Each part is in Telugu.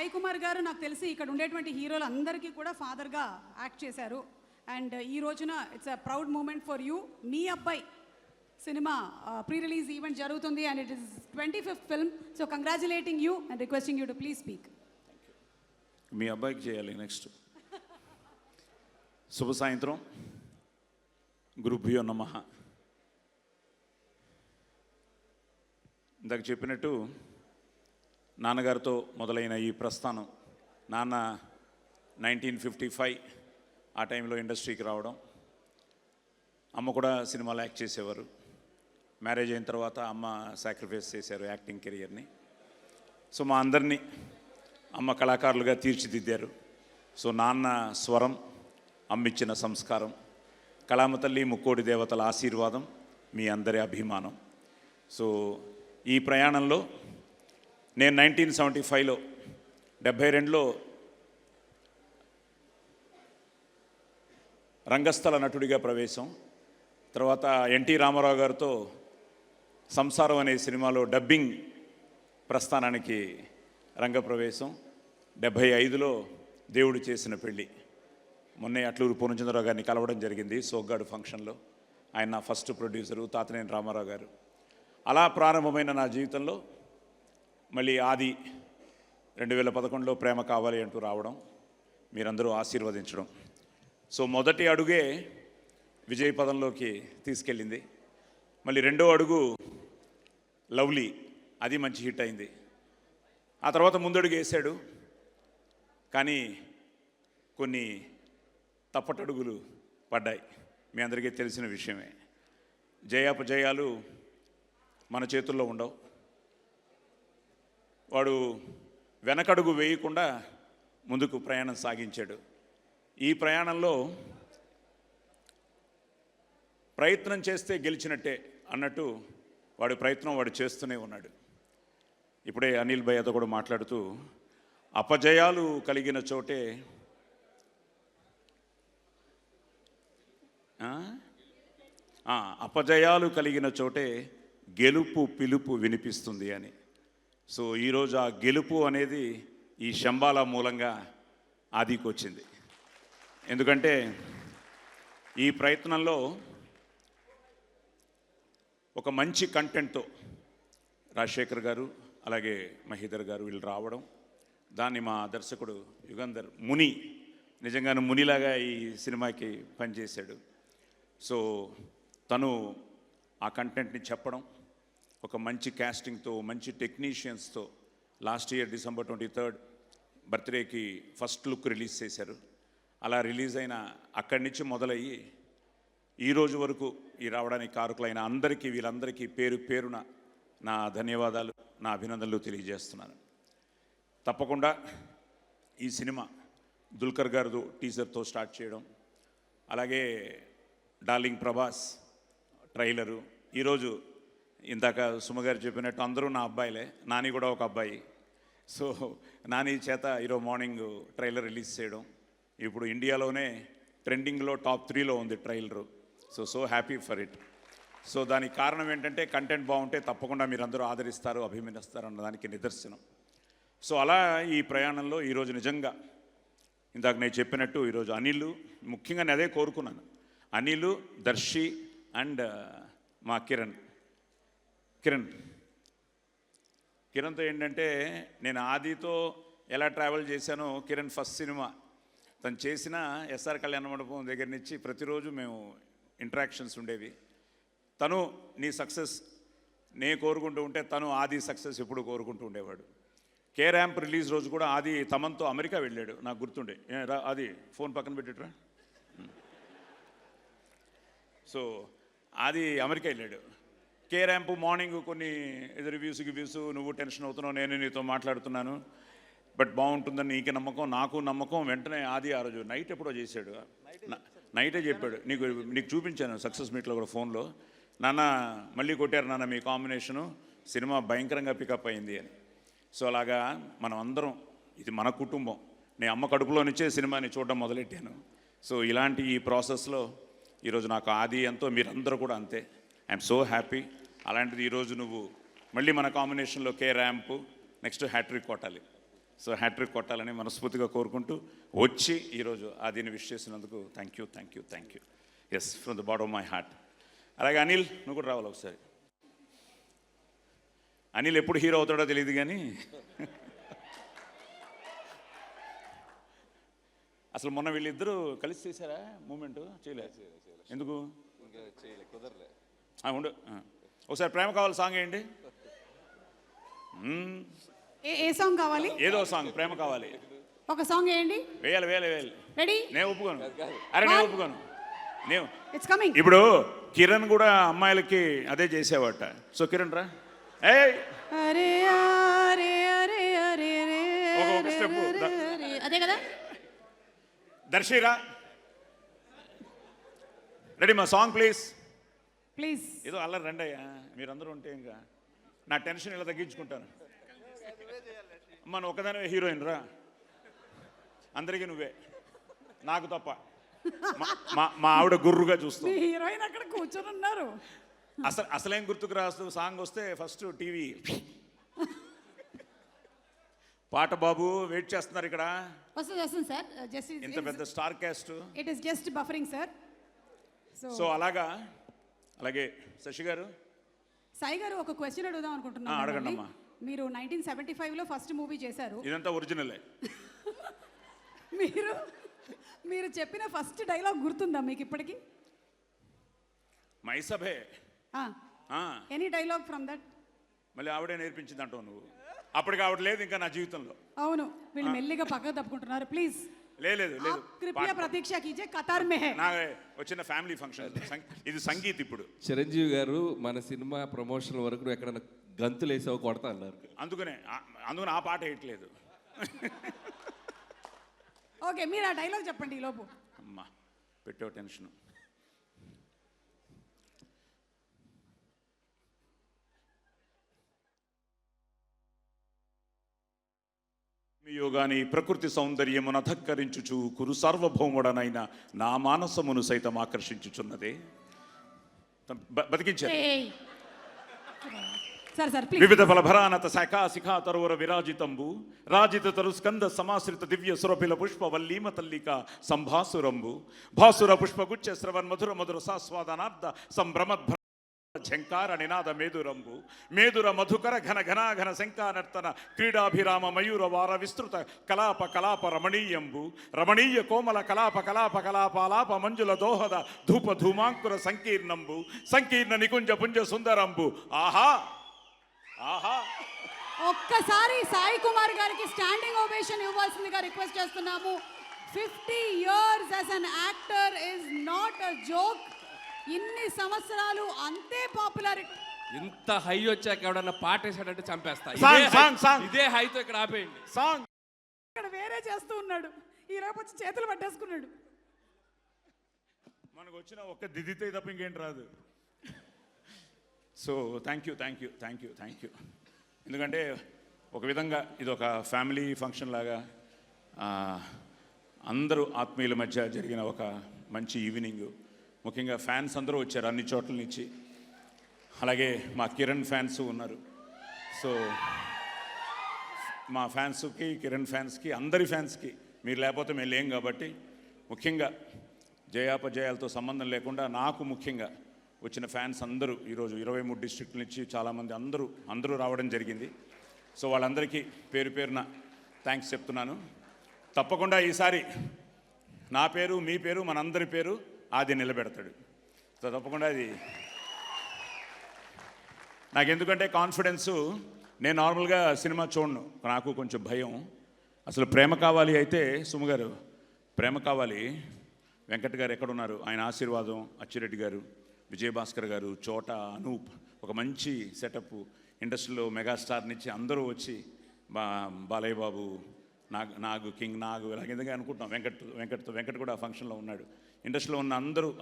సాయి కుమార్ గారు నాకు తెలిసి ఇక్కడ ఉండేటువంటి హీరోలు అందరికీ కూడా ఫాదర్గా యాక్ట్ చేశారు. అండ్ ఈ రోజున it's a proud moment for you. మీ అబ్బాయి సినిమా ప్రీ రిలీజ్ ఈవెంట్ జరుగుతుంది and it is 25th film. So congratulating you and requesting you to please speak. మీ అబ్బాయికి చేయాలి నెక్స్ట్. శుభ సాయంత్రం. గురుభ్యో నమః. ఇందాక చెప్పినట్టు నాన్నగారితో మొదలైన ఈ ప్రస్థానం, నాన్న 1955 ఆ టైంలో ఇండస్ట్రీకి రావడం, అమ్మ కూడా సినిమాలో యాక్ట్ చేసేవారు. మ్యారేజ్ అయిన తర్వాత అమ్మ సాక్రిఫైస్ చేశారు యాక్టింగ్ కెరియర్ని. సో మా అందరినీ అమ్మ కళాకారులుగా తీర్చిదిద్దారు. సో నాన్న స్వరం, అమ్మిచ్చిన సంస్కారం, కళామ తల్లి ముక్కోడి దేవతల ఆశీర్వాదం, మీ అందరి అభిమానం. సో ఈ ప్రయాణంలో నేను 1975లో 72లో రంగస్థల నటుడిగా ప్రవేశం. తర్వాత ఎన్టీ రామారావు గారితో సంసారం అనే సినిమాలో డబ్బింగ్ ప్రస్థానానికి రంగప్రవేశం. 75లో దేవుడు చేసిన పెళ్ళి. మొన్నే అట్లూరు పూర్ణచంద్రరావు గారిని కలవడం జరిగింది సోగ్గాడు ఫంక్షన్లో. ఆయన నా ఫస్ట్ ప్రొడ్యూసరు, తాతనేని రామారావు గారు. అలా ప్రారంభమైన నా జీవితంలో మళ్ళీ ఆది 2011లో ప్రేమ కావాలి అంటూ రావడం, మీరందరూ ఆశీర్వదించడం. సో మొదటి అడుగే విజయ పదంలోకి తీసుకెళ్ళింది. మళ్ళీ రెండో అడుగు లవ్లీ, అది మంచి హిట్ అయింది. ఆ తర్వాత ముందడుగు వేశాడు, కానీ కొన్ని తప్పటడుగులు పడ్డాయి. మీ అందరికీ తెలిసిన విషయమే. జయాపజయాలు మన చేతుల్లో ఉండవు. వాడు వెనకడుగు వేయకుండా ముందుకు ప్రయాణం సాగించాడు. ఈ ప్రయాణంలో ప్రయత్నం చేస్తే గెలిచినట్టే అన్నట్టు వాడి ప్రయత్నం వాడు చేస్తూనే ఉన్నాడు. ఇప్పుడే అనిల్ భయ్యతో కూడా మాట్లాడుతూ, అపజయాలు కలిగిన చోటే అపజయాలు కలిగిన చోటే గెలుపు పిలుపు వినిపిస్తుంది అని. సో ఈరోజు ఆ గెలుపు అనేది ఈ శంబాల మూలంగా ఆదికి వచ్చింది. ఎందుకంటే ఈ ప్రయత్నంలో ఒక మంచి కంటెంట్తో రాజశేఖర్ గారు అలాగే మహీధర్ గారు వీళ్ళు రావడం, దాన్ని మా దర్శకుడు యుగంధర్ ముని నిజంగానే మునిలాగా ఈ సినిమాకి పనిచేశాడు. సో తను ఆ కంటెంట్ని చెప్పడం, ఒక మంచి క్యాస్టింగ్తో, మంచి టెక్నీషియన్స్తో లాస్ట్ ఇయర్ December 23 బర్త్డేకి ఫస్ట్ లుక్ రిలీజ్ చేశారు. అలా రిలీజ్ అయిన అక్కడి నుంచి మొదలయ్యి ఈరోజు వరకు ఈ రావడానికి కారకులైన అందరికీ, వీళ్ళందరికీ పేరు పేరున నా ధన్యవాదాలు, నా అభినందనలు తెలియజేస్తున్నాను. తప్పకుండా ఈ సినిమా దుల్కర్ గారు టీజర్తో స్టార్ట్ చేయడం, అలాగే డార్లింగ్ ప్రభాస్ ట్రైలరు, ఈరోజు ఇందాక సుమగారు చెప్పినట్టు అందరూ నా అబ్బాయిలే, నాని కూడా ఒక అబ్బాయి. సో నాని చేత ఈరోజు మార్నింగ్ ట్రైలర్ రిలీజ్ చేయడం, ఇప్పుడు ఇండియాలోనే ట్రెండింగ్లో టాప్ 3లో ఉంది trailer. So happy for it. So దానికి కారణం ఏంటంటే కంటెంట్ బాగుంటే తప్పకుండా మీరందరూ ఆదరిస్తారు, అభిమానిస్తారు అన్నదానికి నిదర్శనం. సో అలా ఈ ప్రయాణంలో ఈరోజు నిజంగా ఇందాక నేను చెప్పినట్టు ఈరోజు అనిల్, ముఖ్యంగా నేను అదే కోరుకున్నాను, అనిల్, దర్శి అండ్ మా కిరణ్తో ఏంటంటే నేను ఆదితో ఎలా ట్రావెల్ చేశానో, కిరణ్ ఫస్ట్ సినిమా తను చేసిన ఎస్ఆర్ కళ్యాణ మండపం దగ్గర నుంచి ప్రతిరోజు మేము ఇంటరాక్షన్స్ ఉండేవి. తను నీ సక్సెస్ నేను కోరుకుంటూ ఉంటే తను ఆది సక్సెస్ ఎప్పుడు కోరుకుంటూ ఉండేవాడు. కే ర్యాంప్ రిలీజ్ రోజు కూడా ఆది తమన్తో అమెరికా వెళ్ళాడు, నాకు గుర్తుండే. అది ఫోన్ పక్కన పెట్టిట్రా. సో ఆది అమెరికా వెళ్ళాడు. కే ర్యాంప్ మార్నింగ్ కొన్ని రివ్యూస్ నువ్వు టెన్షన్ అవుతున్నావు, నేను నీతో మాట్లాడుతున్నాను, బట్ బాగుంటుందని నీకు నమ్మకం, నాకు నమ్మకం. వెంటనే ఆది ఆ రోజు నైట్ ఎప్పుడో చేశాడు, నైటే చెప్పాడు, నీకు చూపించాను సక్సెస్ మీట్లో కూడా ఫోన్లో, నాన్న మళ్ళీ కొట్టారు నాన్న మీ కాంబినేషను, సినిమా భయంకరంగా పికప్ అయింది అని. సో అలాగా మనం అందరం, ఇది మన కుటుంబం, నేను అమ్మ కడుపులో నుంచే సినిమాని చూడడం మొదలెట్టాను. సో ఇలాంటి ఈ ప్రాసెస్లో ఈరోజు నాకు ఆది ఎంతో, మీరందరూ కూడా అంతే. I'm so happy. అలాంటిది ఈరోజు నువ్వు మళ్ళీ మన కాంబినేషన్లో కే ర్యాంప్ నెక్స్ట్ హ్యాట్రిక్ కొట్టాలి. సో హ్యాట్రిక్ కొట్టాలని మనస్ఫూర్తిగా కోరుకుంటూ వచ్చి ఈరోజు ఆదిని విష్ చేసినందుకు thank you. Yes, from the bottom of my heart. అలాగే అనిల్, నువ్వు కూడా రావాలి ఒకసారి. అనిల్ ఎప్పుడు హీరో అవుతాడో తెలియదు కానీ అసలు మొన్న వీళ్ళిద్దరూ కలిసి చేశారా మూమెంట్? చేయలేదు. ఎందుకు? ఉండు, ఒకసారి ప్రేమ కావాలి సాంగ్ వేయండి. ఏ సాంగ్ కావాలి? ఏదో సాంగ్, ప్రేమ కావాలి. ఒక సాంగ్ వేయండి. వేయాలి. రెడీ? నేను ఒప్పుకోను. నేను ఒప్పుకోను. It's coming. ఇప్పుడు కిరణ్ కూడా అమ్మాయిలకి అదే చేసేవాట. సో కిరణ్ రా, అరే అరే అరే అరే ఒక స్టెప్. అదే కదా. దర్శిరా, రెడీ మా సాంగ్ ప్లీజ్. ఏదో అల్లరి రండి అయ్యా, మీరందరూ ఉంటే ఇంకా నా టెన్షన్ ఇలా తగ్గించుకుంటాను. మన ఒకదానివే హీరోయిన్ రా, అందరికీ నువ్వే, నాకు తప్ప. మా ఆవిడ గుర్రుగా చూస్తుంది. హీరోయిన్ అక్కడ కూర్చొని ఉన్నారు. అసలేం గుర్తుకు రాస్తూ సాంగ్ వస్తే ఫస్ట్ టీవీ పాట. బాబు వెయిట్ చేస్తున్నారు ఇక్కడ. వస్తుంది సార్. జస్ట్ ఇంత పెద్ద star cast. It is just buffering sir. So అలాగే శశి గారు, సాయి గారు ఒక క్వశ్చన్ అడుగుదాం అనుకుంటున్నాను. అడగండి అమ్మా. మీరు 1975లో ఫస్ట్ మూవీ చేశారు. ఇదంతా ఒరిజినలే. మీరు చెప్పిన ఫస్ట్ డైలాగ్ గుర్తుందా మీకు ఇప్పటికి? మైసభే. Any dialogue from that? మళ్ళీ ఆవిడే నేర్పించింది అంటావు నువ్వు. అప్పటికి ఆవిడ లేదు ఇంకా నా జీవితంలో. అవును, వీళ్ళు మెల్లిగా పక్కకు తప్పుకుంటున్నారు. ప్లీజ్ లేదు కృపయా ప్రతీక్ష కీజియే, కతార్ మే హై. నా వచ్చిన ఫ్యామిలీ ఫంక్షన్ ఇది సంగీత్. ఇప్పుడు చిరంజీవి గారు మన సినిమా ప్రమోషన్ వరకు నువ్వు ఎక్కడైనా గంతులు వేసావు కొడతా అన్నారు. అందుకనే ఆ పాట వేయట్లేదు. ఓకే, మీరు ఆ డైలాగ్ చెప్పండి ఈ లోపు. అమ్మా పెట్టావు టెన్షన్. యోగాని ప్రకృతి సౌందర్యమును అధక్కరించుచు కురు సార్వభౌముడనైన నా మానసమును సైతం ఆకర్షించుచున్నదే. బతికించారు. వివిధ ఫలభరానత శాఖా శిఖా తరువర విరాజితంబు రాజిత తరు స్కంద సమాశ్రిత దివ్య సురభిల పుష్ప వల్లీమ తల్లిక సంభాసురంబు భాసుర పుష్పగుచ్చ శ్రవన్ మధుర మధుర సాస్వాదనార్థ సంభ్రమద్భ ఝంకార నినాద మేదురంబు మేదుర మధుకర ఘన ఘనాఘన శంకానర్తన క్రీడాభిరామ మయూర వార విస్తృత కలాప రమణీయంబు రమణీయ కోమల కలాప మంజుల దోహద ధూప ధూమాంకుర సంకీర్ణంబు సంకీర్ణ నికుంజ పుంజ సుందరంబు. ఆహా. ఒక్కసారి సాయి కుమార్ గారికి స్టాండింగ్ ఓవేషన్ ఇవ్వాల్సిందిగా రిక్వెస్ట్ చేస్తున్నాము. 50 years as an actor is not a joke. ఇన్ని సంవత్సరాలు అంతే పాపులారిటీ. ఇంత హై వచ్చాక ఎవడన్నా పాట వేసాడంటే చంపేస్తా. ఇదే హైతో ఇక్కడ ఆపేయండి. సాంగ్ ఇక్కడ వేరే చేస్తూ ఉన్నాడు, ఈ రేపు వచ్చి చేతులు పట్టేసుకున్నాడు. మనకు వచ్చిన ఒక్క దిదితే తప్ప ఇంకేంటి రాదు. So thank you. ఎందుకంటే ఒక విధంగా ఇది ఒక ఫ్యామిలీ ఫంక్షన్ లాగా అందరూ ఆత్మీయుల మధ్య జరిగిన ఒక మంచి ఈవినింగ్. ముఖ్యంగా ఫ్యాన్స్ అందరూ వచ్చారు అన్ని చోట్ల నుంచి. అలాగే మా కిరణ్ ఫ్యాన్స్ ఉన్నారు. సో మా ఫ్యాన్స్కి, కిరణ్ ఫ్యాన్స్కి, అందరి ఫ్యాన్స్కి మీరు లేకపోతే మేము లేం కాబట్టి ముఖ్యంగా జయాపజయాలతో సంబంధం లేకుండా నాకు ముఖ్యంగా వచ్చిన ఫ్యాన్స్ అందరూ ఈరోజు 23 డిస్ట్రిక్ట్ల నుంచి చాలామంది అందరూ రావడం జరిగింది. సో వాళ్ళందరికీ పేరున థ్యాంక్స్ చెప్తున్నాను. తప్పకుండా ఈసారి నా పేరు, మీ పేరు, మనందరి పేరు ఆది నిలబెడతాడు. సో తప్పకుండా అది నాకు ఎందుకంటే కాన్ఫిడెన్సు. నేను నార్మల్గా సినిమా చూడను, నాకు కొంచెం భయం. అసలు ప్రేమ కావాలి అయితే సుమ గారు, ప్రేమ కావాలి వెంకట్ గారు ఎక్కడున్నారు, ఆయన ఆశీర్వాదం, అచ్చిరెడ్డి గారు, విజయభాస్కర్ గారు, చోట, అనూప్, ఒక మంచి సెటప్ ఇండస్ట్రీలో మెగాస్టార్ నుంచి అందరూ వచ్చి బాలయ్య బాబు, నాగు కింగ్ నాగు ఇలా ఎందుకు అనుకుంటున్నాం. వెంకట్ కూడా ఆ ఫంక్షన్లో ఉన్నాడు. ఇండస్ట్రీలో ఉన్న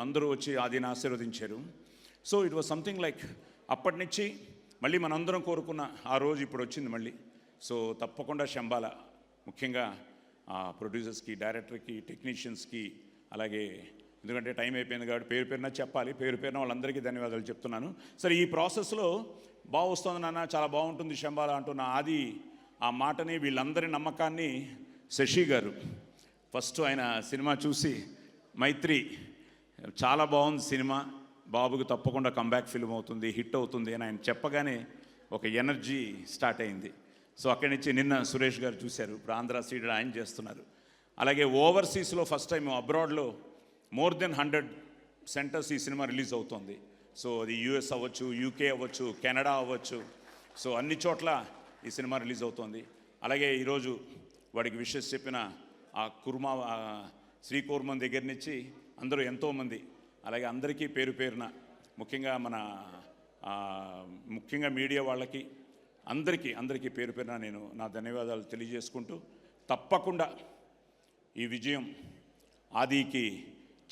అందరూ వచ్చి ఆదిని ఆశీర్వదించారు. So it was something like అప్పటి నుంచి మళ్ళీ మనందరం కోరుకున్న ఆ రోజు ఇప్పుడు వచ్చింది మళ్ళీ. సో తప్పకుండా శంబాల ముఖ్యంగా ప్రొడ్యూసర్స్కి, డైరెక్టర్కి, టెక్నీషియన్స్కి, అలాగే ఎందుకంటే టైం అయిపోయింది కాబట్టి పేరున చెప్పాలి. పేరున వాళ్ళందరికీ ధన్యవాదాలు చెప్తున్నాను. సరే, ఈ ప్రాసెస్లో బాగా వస్తుంది నాన్న, చాలా బాగుంటుంది శంబాల అంటున్న ఆది ఆ మాటని వీళ్ళందరి నమ్మకాన్ని శశి గారు ఫస్ట్ ఆయన సినిమా చూసి మైత్రి చాలా బాగుంది సినిమా, బాబుకి తప్పకుండా కంబ్యాక్ ఫిల్మ్ అవుతుంది, హిట్ అవుతుంది అని ఆయన చెప్పగానే ఒక ఎనర్జీ స్టార్ట్ అయింది. సో అక్కడి నుంచి నిన్న సురేష్ గారు చూశారు, ఇప్పుడు ఆంధ్ర సీడెడ్ ఆయన చేస్తున్నారు. అలాగే ఓవర్సీస్లో ఫస్ట్ టైం అబ్రాడ్లో మోర్ దెన్ 100 సెంటర్స్ ఈ సినిమా రిలీజ్ అవుతుంది. సో అది యూఎస్ అవ్వచ్చు, యూకే అవ్వచ్చు, కెనడా అవ్వచ్చు, సో అన్ని చోట్ల ఈ సినిమా రిలీజ్ అవుతుంది. అలాగే ఈరోజు వాడికి విషెస్ చెప్పిన ఆ కుర్మా శ్రీకూర్మన్ దగ్గర నుంచి అందరూ ఎంతోమంది, అలాగే అందరికీ పేరు పేరున ముఖ్యంగా ముఖ్యంగా మీడియా వాళ్ళకి అందరికీ పేరు పేరున నేను నా ధన్యవాదాలు తెలియజేసుకుంటూ, తప్పకుండా ఈ విజయం ఆదికి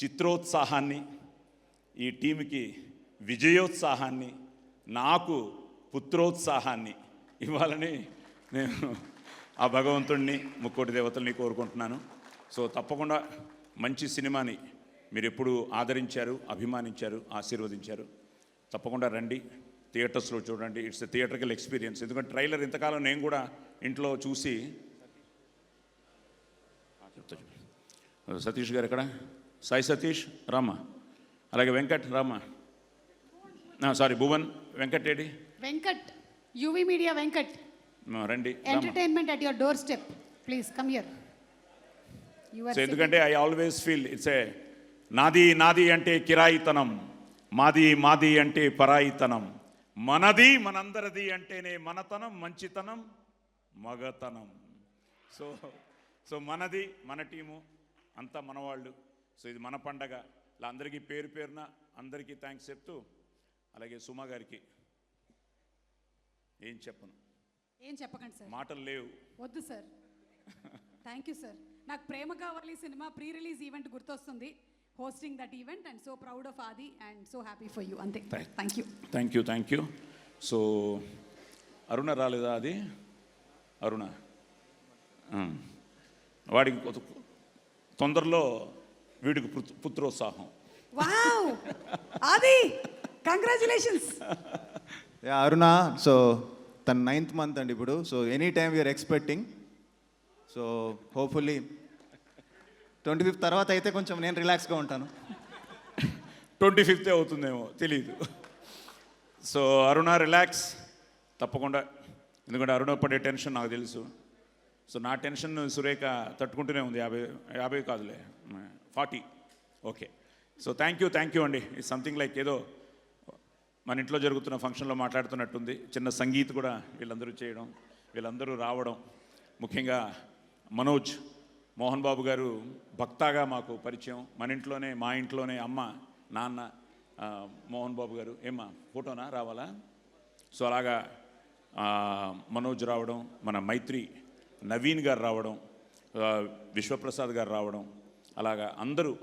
చిత్రోత్సాహాన్ని, ఈ టీంకి విజయోత్సాహాన్ని, నాకు పుత్రోత్సాహాన్ని ఇవ్వాలని నేను ఆ భగవంతుడిని ముక్కోటి దేవతల్ని కోరుకుంటున్నాను. సో తప్పకుండా మంచి సినిమాని మీరు ఎప్పుడు ఆదరించారు, అభిమానించారు, ఆశీర్వదించారు. తప్పకుండా రండి, థియేటర్స్లో చూడండి. It's a theatrical experience. ఎందుకంటే ట్రైలర్ ఇంతకాలం నేను కూడా ఇంట్లో చూసి, సతీష్ గారు ఎక్కడ, సాయి సతీష్ రామా, అలాగే వెంకట్ రామా, సారీ భువన్, వెంకట్ ఏడి, వెంకట్, యువి మీడియా వెంకట్, రండి. Entertainment at your doorstep, please come here. So ఎందుకంటే I always feel it's a నాది అంటే కిరాయితనం, మాది అంటే పరాయితనం, మనది మనందరిది అంటేనే మనతనం, మంచితనం, మగతనం. సో మనది, మన టీము అంతా మనవాళ్ళు. సో ఇది మన పండగ. ఇలా అందరికీ పేరు పేరున అందరికీ థ్యాంక్స్ చెప్తూ, అలాగే సుమా గారికి ఏం చెప్పకండి సార్, మాటలు లేవు. వద్దు సార్. Thank you sir. నాకు Prema Kavali cinema pre release event గుర్తొస్తుంది, hosting that event, and so proud of Adi and so happy for you. అంతే. Thank you. సో అరుణ రాలేదా? అది అరుణ, వాడికి తొందరలో వీడికి పుత్రోత్సాహం. Wow Adi, congratulations. Aruna, so తన 9th మంత్ అండి ఇప్పుడు. So any time we are expecting. So hopefully 25th తర్వాత అయితే కొంచెం నేను రిలాక్స్గా ఉంటాను. 25th అవుతుందేమో తెలియదు. సో అరుణ రిలాక్స్ తప్పకుండా, ఎందుకంటే అరుణ పడే టెన్షన్ నాకు తెలుసు. సో నా టెన్షన్ సురేఖ తట్టుకుంటూనే ఉంది. 50 కాదులే, 40. ఓకే. సో థ్యాంక్ యూ అండి. ఇట్స్ సంథింగ్ లైక్ ఏదో మన ఇంట్లో జరుగుతున్న ఫంక్షన్లో మాట్లాడుతున్నట్టుంది. చిన్న సంగీత్ కూడా వీళ్ళందరూ చేయడం, వీళ్ళందరూ రావడం. ముఖ్యంగా మనోజ్ మోహన్ బాబు గారు భక్తాగా మాకు పరిచయం. మా ఇంట్లోనే అమ్మ, నాన్న, మోహన్ బాబు గారు. ఏమ్మా ఫోటోనా రావాలా? సో అలాగా మనోజ్ రావడం, మన మైత్రి నవీన్ గారు రావడం, విశ్వప్రసాద్ గారు రావడం, అలాగా అందరూ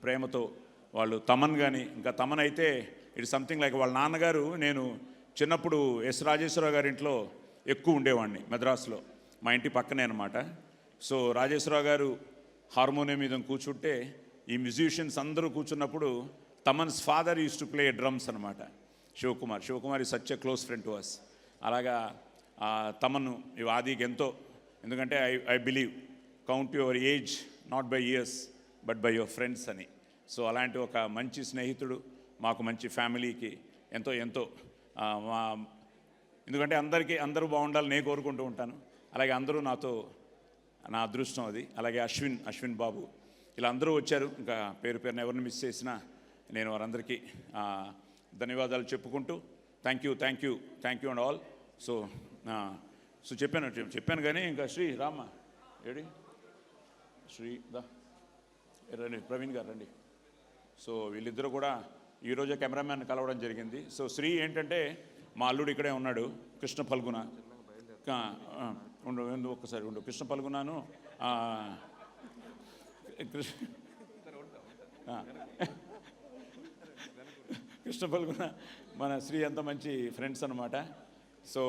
ప్రేమతో వాళ్ళు. తమన్ కానీ, ఇంకా తమన్ అయితే ఇట్స్ సంథింగ్ లైక్ వాళ్ళ నాన్నగారు. నేను చిన్నప్పుడు ఎస్ రాజేశ్వరరావు గారి ఇంట్లో ఎక్కువ ఉండేవాడిని, మెద్రాస్లో, మా ఇంటి పక్కనే అనమాట. సో రాజేశ్వరరావు గారు హార్మోనియం మీద కూర్చుంటే ఈ మ్యూజిషియన్స్ అందరూ కూర్చున్నప్పుడు Thaman's father use to play drums అనమాట, Shivakumar is such a close friend to us. అలాగా తమను ఆదికి ఎంతో, ఎందుకంటే I believe count your age not by years but by your friends అని. సో అలాంటి ఒక మంచి స్నేహితుడు మాకు, మంచి ఫ్యామిలీకి ఎంతో ఎందుకంటే అందరూ బాగుండాలని నేను కోరుకుంటూ ఉంటాను. అలాగే అందరూ నాతో, నా అదృష్టం అది. అలాగే అశ్విన్ బాబు, ఇలా అందరూ వచ్చారు. ఇంకా పేరున ఎవరిని మిస్ చేసినా నేను వారందరికీ ధన్యవాదాలు చెప్పుకుంటూ thank you and all. So చెప్పాను కానీ ఇంకా శ్రీ రామ ఏడి, శ్రీ రండి, ప్రవీణ్ గారు రండి. సో వీళ్ళిద్దరూ కూడా ఈరోజే కెమెరామ్యాన్ కలవడం జరిగింది. సో శ్రీ ఏంటంటే మా అల్లుడు ఇక్కడే ఉన్నాడు, కృష్ణ ఫల్గుణ. ఒక్కసారి కృష్ణ ఫల్గుణను కృష్ణ ఫల్గుణ మన శ్రీ అంత మంచి ఫ్రెండ్స్ అనమాట. సో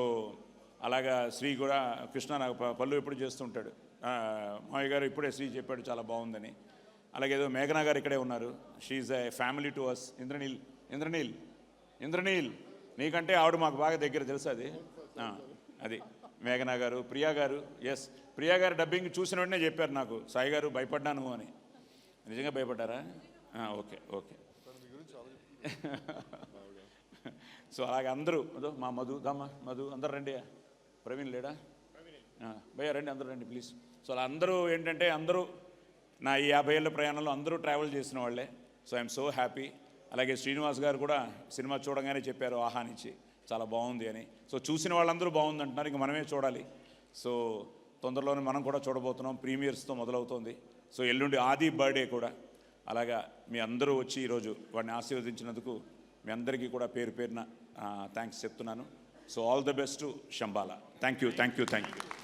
అలాగా శ్రీ కూడా, కృష్ణ నాకు పళ్ళు ఎప్పుడు చేస్తుంటాడు. మావయ్య గారు ఇప్పుడే శ్రీ చెప్పాడు చాలా బాగుందని. అలాగే ఏదో మేఘనా గారు ఇక్కడే ఉన్నారు. She's a family to us. Indraneel నీకంటే ఆవిడ మాకు బాగా దగ్గర తెలుసు. అది మేఘనా గారు, ప్రియా గారు. ఎస్, ప్రియా గారు డబ్బింగ్ చూసిన వెంటనే చెప్పారు నాకు, సాయి గారు భయపడ్డాను అని. నిజంగా భయపడ్డారా? Okay okay. సో అలాగే అందరూ మా మధు దమ్మా, మధు అందరు రండి. ప్రవీణ్ లేడా? భయ్యా రండి, అందరూ రండి ప్లీజ్. సో అలా అందరూ ఏంటంటే అందరూ నా ఈ 50 ఏళ్ళ ప్రయాణంలో అందరూ ట్రావెల్ చేసిన వాళ్ళే. So I'm so happy. అలాగే శ్రీనివాస్ గారు కూడా సినిమా చూడగానే చెప్పారు ఆహానించి చాలా బాగుంది అని. సో చూసిన వాళ్ళందరూ బాగుంది అంటున్నారు, ఇంక మనమే చూడాలి. సో తొందరలోనే మనం కూడా చూడబోతున్నాం. ప్రీమియర్స్తో మొదలవుతోంది. సో ఎల్లుండి ఆది బర్త్డే కూడా. అలాగా మీ అందరూ వచ్చి ఈరోజు వాడిని ఆశీర్వదించినందుకు మీ అందరికీ కూడా పేరు పేరున థ్యాంక్స్ చెప్తున్నాను. So all the best to Shambhala. Thank you.